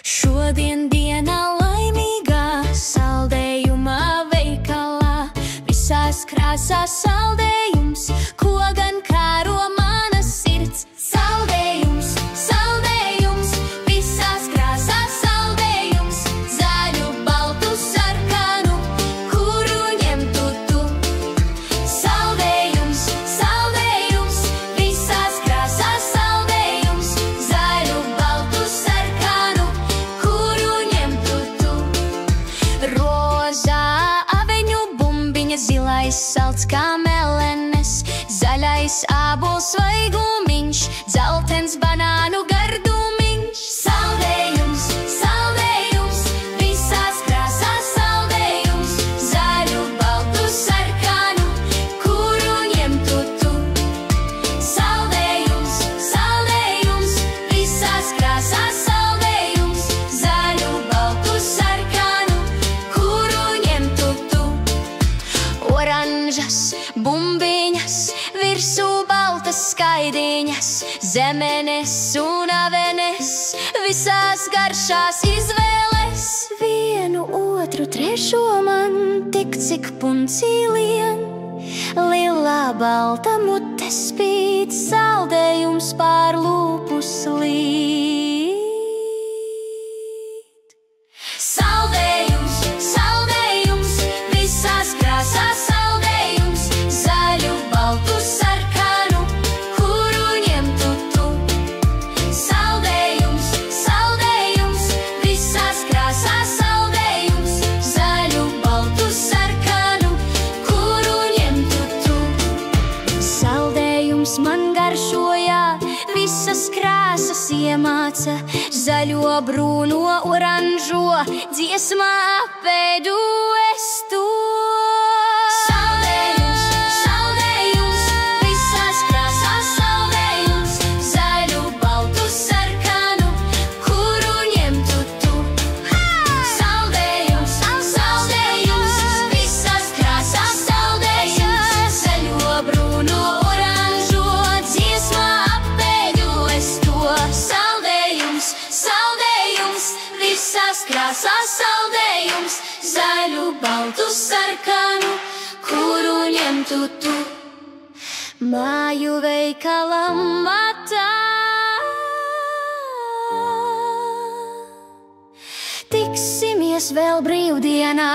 Šodien diena laimīgā, saldējumā veikalā, visās krāsās saldējums, ko gan kāro mana sirds. Saldējums, saldējums, visās krāsās saldējums, zaļu, baltu, sarkanu, kuru ņemtu tu. Saldējums, saldējums, visās krāsās saldējums, zaļu, baltu, sarkanu, kuru ņemtu tu. Rozā aveņu bumbiņa, zilais salds kā melenes, zaļais ābols svaigumiņš, dzeltens banānu gardumiņš. Saldējums, saldējums, visās krāsās saldējums, zaļu, baltu, sarkanu, kuru ņemtu tu. Saldējums, saldējums, visās krāsās saldējums, zaļu, baltu, sarkanu, kuru ņemtu tu. Oranžas bumbiņas, virsū baltas skaidiņas, zemenes un avenes, visās garšās izvēles. Vienu, otru, trešo man tik cik puncī lien, lilā balta mute spīd, saldējums pār lūpu slīd. Saldējums, saldējums, visās krāsās saldējums, zaļu, baltu, sarkanu, kuru ņemtu tu. Saldējums, saldējums, visās krāsās saldējums, zaļu, baltu, sarkanu, kuru ņemtu tu. Saldējums man garšojā, visas krāsas iemāca, zaļo, brūno, oranžo, dziesmā apēdu es to. Saldējums, saldējums, visās krāsās saldējums, zaļu, baltu, sarkanu, kuru ņemtu tu. Saldējums, saldējums, visās krāsās saldējums, zaļo, brūno, oranžo, dziesmā apēdu es to. Saldējums, saldējums, visās krāsās saldējums, zaļu, baltu, sarkanu, kuru ņemtu tu. Māju veikalam matā, tiksimies vēl brīvdienā.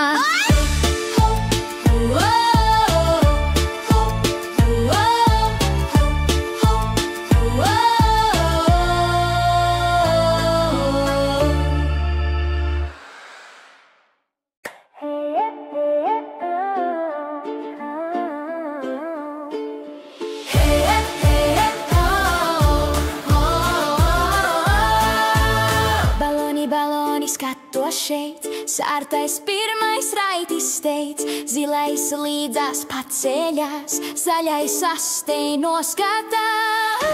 Skatos šeit, sārtais pirmais raitis teic, zilais līdzās paceļās, zaļais asteino skatās.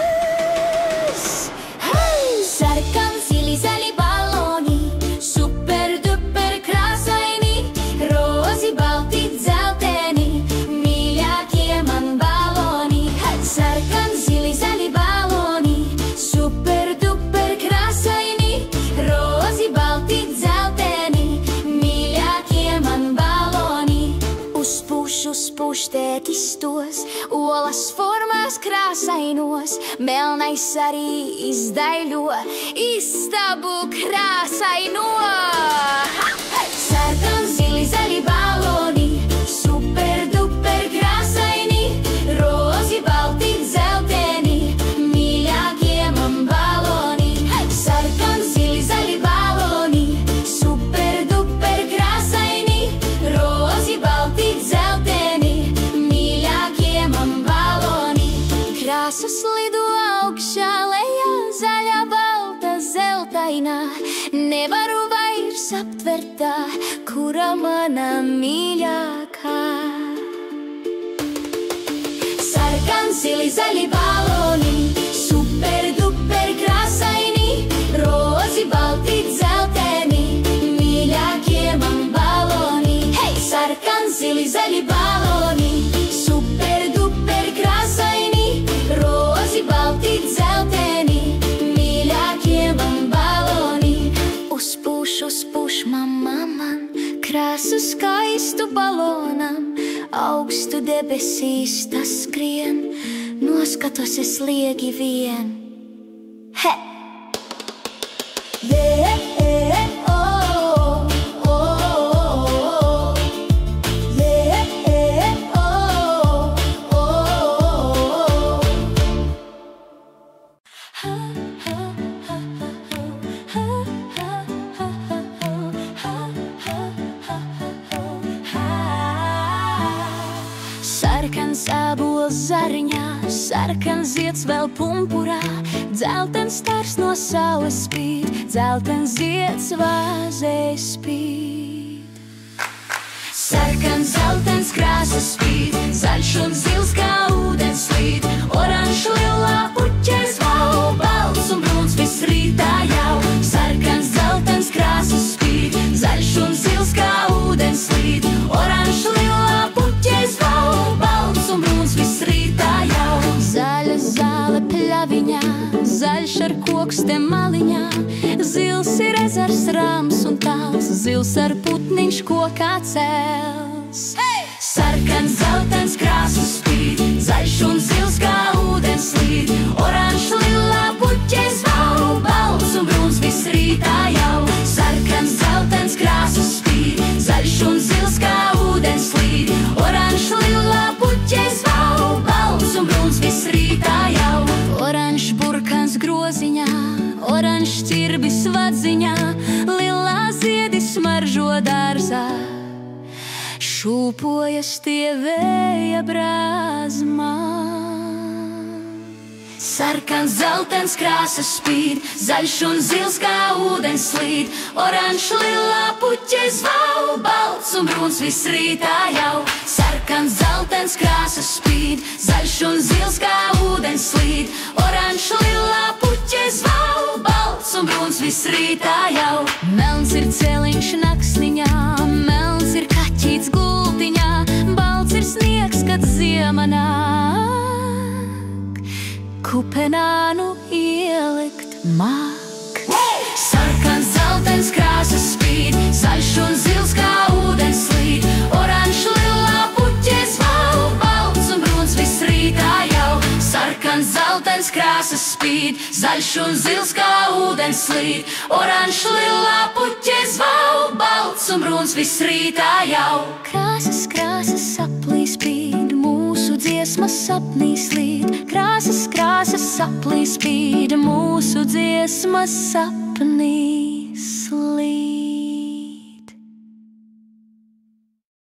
Sarkan, zili, zaļi baloni, super, duper krāsaini, rozi, balti, dzelteni, mīļākie man baloni. Sarkan, zili, zaļi baloni, super, duper krāsaini, rozi, balti, dzelteni, mīļākie man baloni. Uzpūš tētistos, olas formās krāsainos, melnais arī izdaļo, istabu krāsaino. Sarkan, zili, zaļi baloni, super, duper krāsaini, rozi, balti, dzelteni, mīļākie man baloni. Sarkan, zili, zaļi baloni, super, duper krāsaini, rozi, balti, dzelteni, mīļākie man baloni. Krāsas lido augšā, lejā, zaļā, balta, zeltainā, nevaru vairs aptvert tā, kura mana mīļākā. Sarkan, zili, zaļi baloni, super, duper krāsaini, rozi, balti, dzelteni, mīļākie man baloni. Hei, sarkan, sarkan, zili, zaļi baloni, super, duper krāsaini, rozi, balti, dzelteni, mīļākie man baloni. Uzpūš, mamma man, krāsu skaistu balonam, augstu debesīs tas skrien, noskatos es liegi vien. He! Sarkans ābols zariņā, sarkans zieds vēl pumpurā, dzeltens stars no saules spīd, dzeltens zieds vāzē spīd. Sarkans, zeltens krāsas spīd, zaļš un zils kā ūdens slīd, oranžs, lilā, puķes val, balts un brūns viss rītā jau. Sarkans, zeltens krāsas spīd, zaļš un zils kā ūdens slīd, oranžs, lilā, puķes val, balts un brūns viss rītā jau. Zaļa zāle pļaviņā, zaļš ar kokstiem maliņā, zils ir ezers rāms un tāls, zils ar putniņš kokā cels. Sarkans, zeltens krāsas spīd, zaļš un zils kā ūdens slīd, oranžs, lilā, puķes val, balts un brūns viss rītā jau. Sarkans, zeltens krāsas spīd, zaļš un zils kā ūdens slīd, oranžs, lilā, puķes val, balts un brūns viss rītā jau. Oranžs burkans groziņā, oranžs ķirbis vadziņā, lilā ziedi smaržo dārzā, šūpojas tie vēja brāzmā. Sarkans, zeltens krāsas spīd, zaļš un zils kā ūdens slīd, oranžs, lilā, puķes val, balts un brūns viss rītā jau. Sarkans, zeltens krāsas spīd, zaļš un zils kā ūdens slīd, oranžs, lilā, puķes val, balts un brūns viss rītā jau. Melns ir celiņš naksniņā, melns ir kaķīts gultiņā, balts ir sniegs, kad ziema nāk, kupenā nu ielikt māk. Sarkans, zeltens krāsas spīd, zaļš un zils kā ūdens slīd, oranžs, lilā, puķes val, balts un brūns viss rītā jau. Sarkans, zeltens krāsas spīd, zaļš un zils kā ūdens slīd, oranžs, lilā, puķes val, balts un brūns viss rītā jau. Krāsas, krāsas saplī spīd, mūsu dziesmas sapnī slīd, krāsas, krāsas saplī spīd, mūsu dziesmas sapnī.